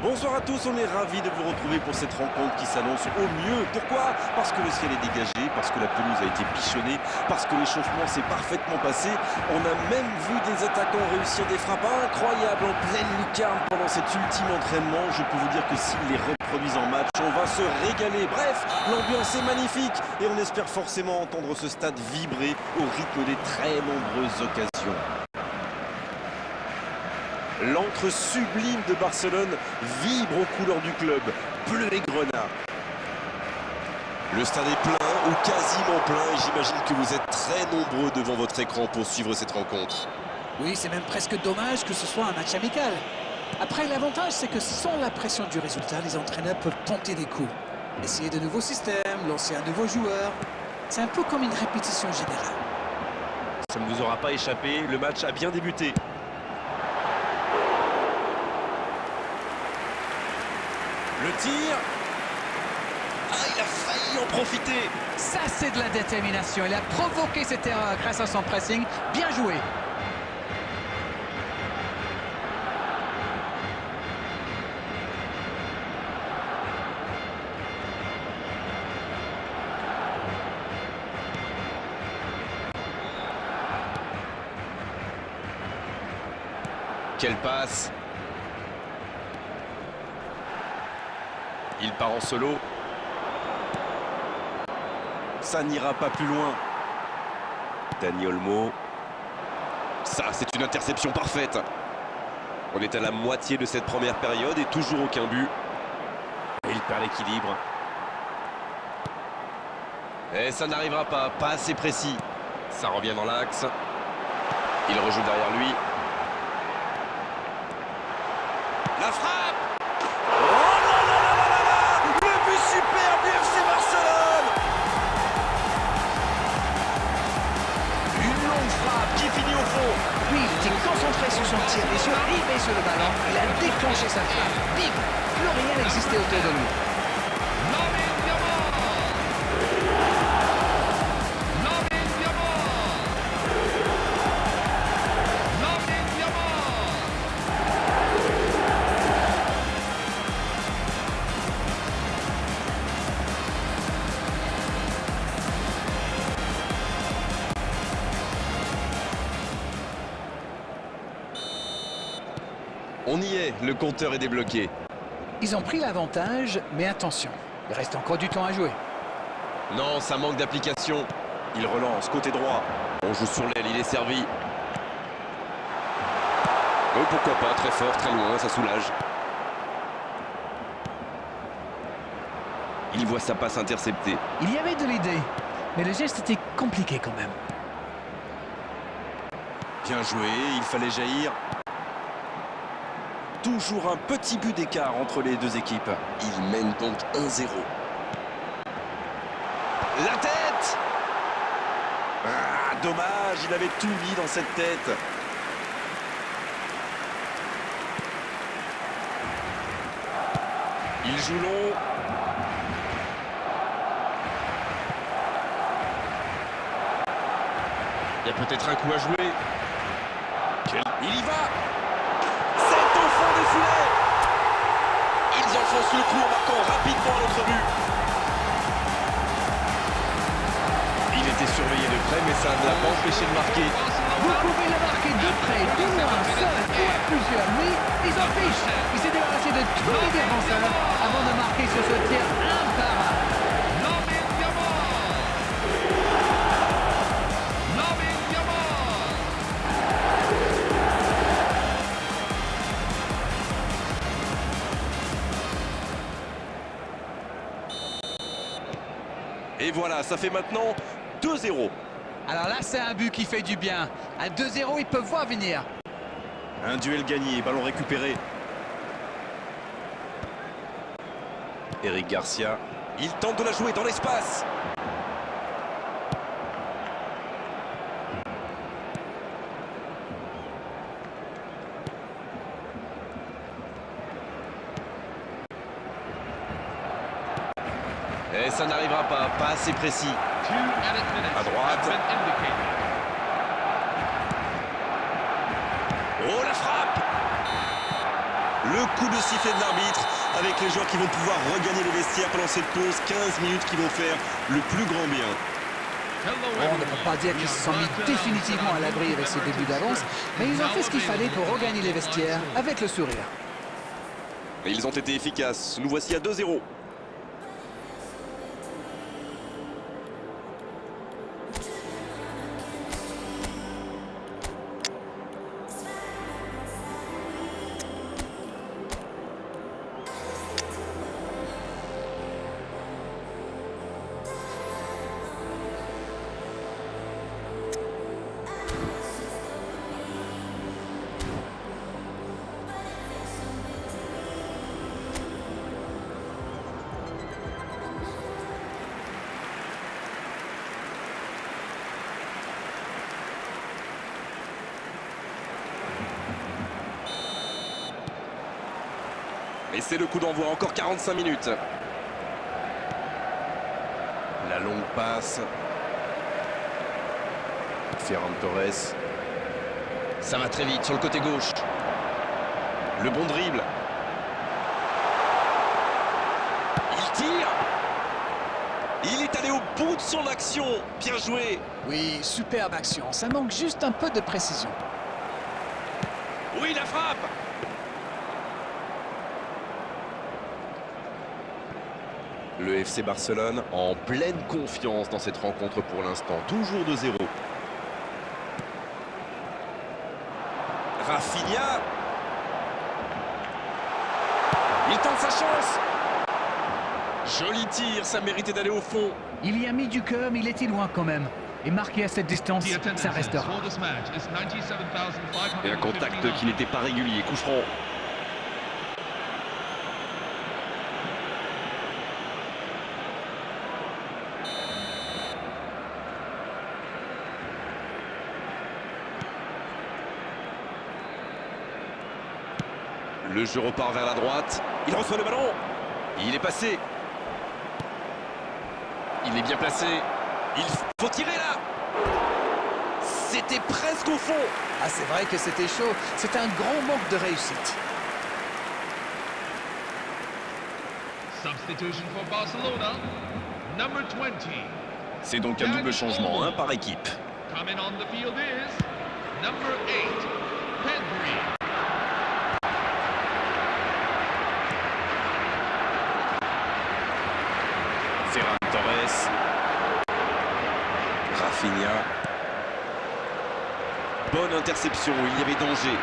Bonsoir à tous, on est ravis de vous retrouver pour cette rencontre qui s'annonce au mieux. Pourquoi? Parce que le ciel est dégagé, parce que la pelouse a été bichonnée, parce que l'échauffement s'est parfaitement passé. On a même vu des attaquants réussir des frappes incroyables en pleine lucarne pendant cet ultime entraînement. Je peux vous dire que s'ils les reproduisent en match, on va se régaler. Bref, l'ambiance est magnifique et on espère forcément entendre ce stade vibrer au rythme des très nombreuses occasions. L'antre sublime de Barcelone vibre aux couleurs du club, bleu et grenat. Le stade est plein ou quasiment plein et j'imagine que vous êtes très nombreux devant votre écran pour suivre cette rencontre. Oui, c'est même presque dommage que ce soit un match amical. Après, l'avantage, c'est que sans la pression du résultat, les entraîneurs peuvent tenter des coups. Essayer de nouveaux systèmes, lancer un nouveau joueur. C'est un peu comme une répétition générale. Ça ne vous aura pas échappé, le match a bien débuté. Le tir. Ah, il a failli en profiter. Ça, c'est de la détermination. Il a provoqué cette erreur grâce à son pressing. Bien joué. Quelle passe. Il part en solo. Ça n'ira pas plus loin. Dani Olmo. Ça, c'est une interception parfaite. On est à la moitié de cette première période et toujours aucun but. Et il perd l'équilibre. Et ça n'arrivera pas, pas assez précis. Ça revient dans l'axe. Il rejoue derrière lui. La frappe! Super du FC Barcelone! Une longue frappe qui finit au fond. Lui, il était concentré sur son tir, les yeux rivés sur le ballon. Il a déclenché sa frappe. Bim! Plus rien n'existait autour de lui. On y est, le compteur est débloqué. Ils ont pris l'avantage, mais attention, il reste encore du temps à jouer. Non, ça manque d'application. Il relance, côté droit. On joue sur l'aile, il est servi. Oh, pourquoi pas, très fort, très loin, ça soulage. Il voit sa passe interceptée. Il y avait de l'idée, mais le geste était compliqué quand même. Bien joué, il fallait jaillir. Toujours un petit but d'écart entre les deux équipes. Il mène donc 1-0. La tête! Ah, dommage, il avait tout mis dans cette tête. Il joue long. Il y a peut-être un coup à jouer. Il y va! C'est au fond des filets! Ils enfoncent le coup en marquant rapidement l'autre but. Il était surveillé de près, mais ça ne l'a pas empêché de marquer. Vous pouvez le marquer de près, de loin, seul ou à plusieurs. Lui, il s'en fiche. Il s'est débarrassé de tous les défenseurs avant de marquer sur ce tir imparable. Et voilà, ça fait maintenant 2-0. Alors là, c'est un but qui fait du bien. À 2-0, ils peuvent voir venir. Un duel gagné, ballon récupéré. Eric Garcia, il tente de la jouer dans l'espace. Et ça n'arrivera pas, pas assez précis. À droite. Oh, la frappe! Le coup de sifflet de l'arbitre avec les joueurs qui vont pouvoir regagner les vestiaires pendant cette pause. 15 minutes qui vont faire le plus grand bien. On ne peut pas dire qu'ils se sont mis définitivement à l'abri avec ce début d'avance, mais ils ont fait ce qu'il fallait pour regagner les vestiaires avec le sourire. Et ils ont été efficaces. Nous voici à 2-0. Et c'est le coup d'envoi, encore 45 minutes. La longue passe. Ferran Torres. Ça va très vite sur le côté gauche. Le bon dribble. Il tire. Il est allé au bout de son action. Bien joué. Oui, superbe action. Ça manque juste un peu de précision. Oui, la frappe. Le FC Barcelone en pleine confiance dans cette rencontre pour l'instant. Toujours 2-0. Rafinha. Il tente sa chance. Joli tir, ça méritait d'aller au fond. Il y a mis du cœur, mais il était loin quand même. Et marqué à cette distance, ça restera. Et un contact qui n'était pas régulier. Coup franc. Le jeu repart vers la droite. Il reçoit le ballon. Il est passé. Il est bien placé. Il faut tirer là. C'était presque au fond. Ah, c'est vrai que c'était chaud. C'est un grand manque de réussite. Substitution for Barcelona, number 20. C'est donc un double changement, par équipe. Coming on the field is number 8, Pedri. Ferran Torres. Rafinha. Bonne interception, il y avait danger.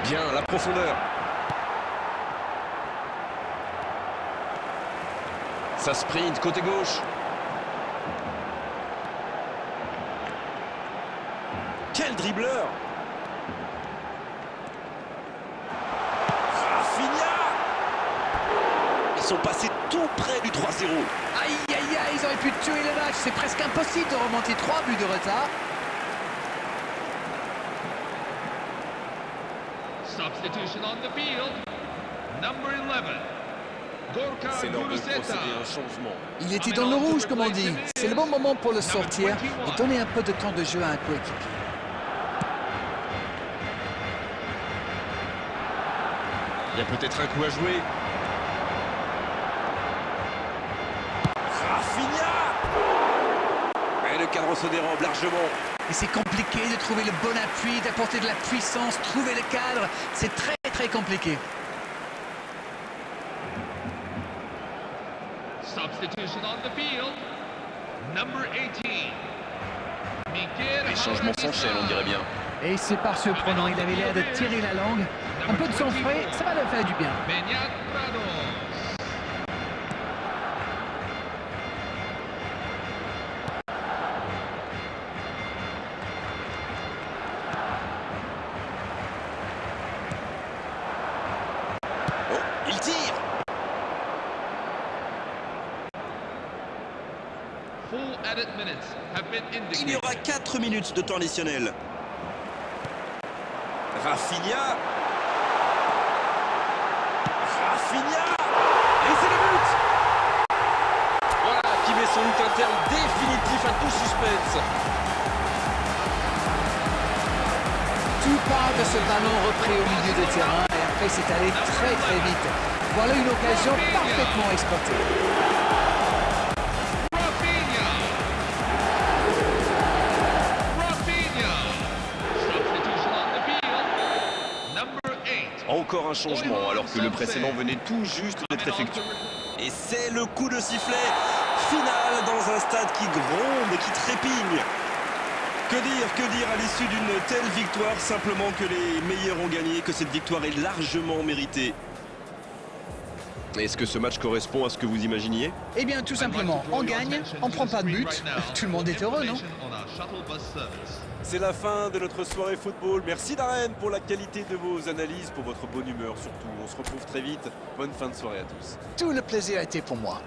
Bien, la profondeur. Ça sprint, côté gauche. Quel dribbleur! Rafinha! Ils sont passés tout près du 3-0. Aïe, aïe, aïe, ils auraient pu tuer le match. C'est presque impossible de remonter 3 buts de retard. Substitution on the field, number 11, Gorka C'est l'heure de Guruzeta. procéder à un changement. Il était dans le rouge, comme on dit. C'est le bon moment pour le sortir et donner un peu de temps de jeu à un coéquipier. Il y a peut-être un coup à jouer. Rafinha! Et le cadre se dérobe largement. Et c'est compliqué de trouver le bon appui, d'apporter de la puissance, trouver le cadre. C'est très, très compliqué. Substitution on the field, number 18, Miguel Les changements s'enchaînent, on dirait bien. Et c'est pas surprenant, il avait l'air de tirer la langue. Un peu de sang frais, ça va leur faire du bien. Beñat Prados. Oh, il tire! Full added minutes have been Il y indicated. aura 4 minutes de temps additionnel. Rafinha. Rafinha. Et c'est le but. Voilà qui met sans doute un terme définitif à tout suspense. Tout part de ce ballon repris au milieu de terrain et après c'est allé très très vite. Voilà une occasion parfaitement exploitée. Rafinha. Substitution on the field. Number 8. Encore un changement alors que le précédent venait tout juste d'être effectué. Et c'est le coup de sifflet final dans un stade qui gronde et qui trépigne. Que dire à l'issue d'une telle victoire? Simplement que les meilleurs ont gagné, que cette victoire est largement méritée. Est-ce que ce match correspond à ce que vous imaginiez? Eh bien tout simplement, on gagne, on prend pas de but, tout le monde est heureux, non? C'est la fin de notre soirée football. Merci Darren pour la qualité de vos analyses, pour votre bonne humeur surtout. On se retrouve très vite. Bonne fin de soirée à tous. Tout le plaisir a été pour moi.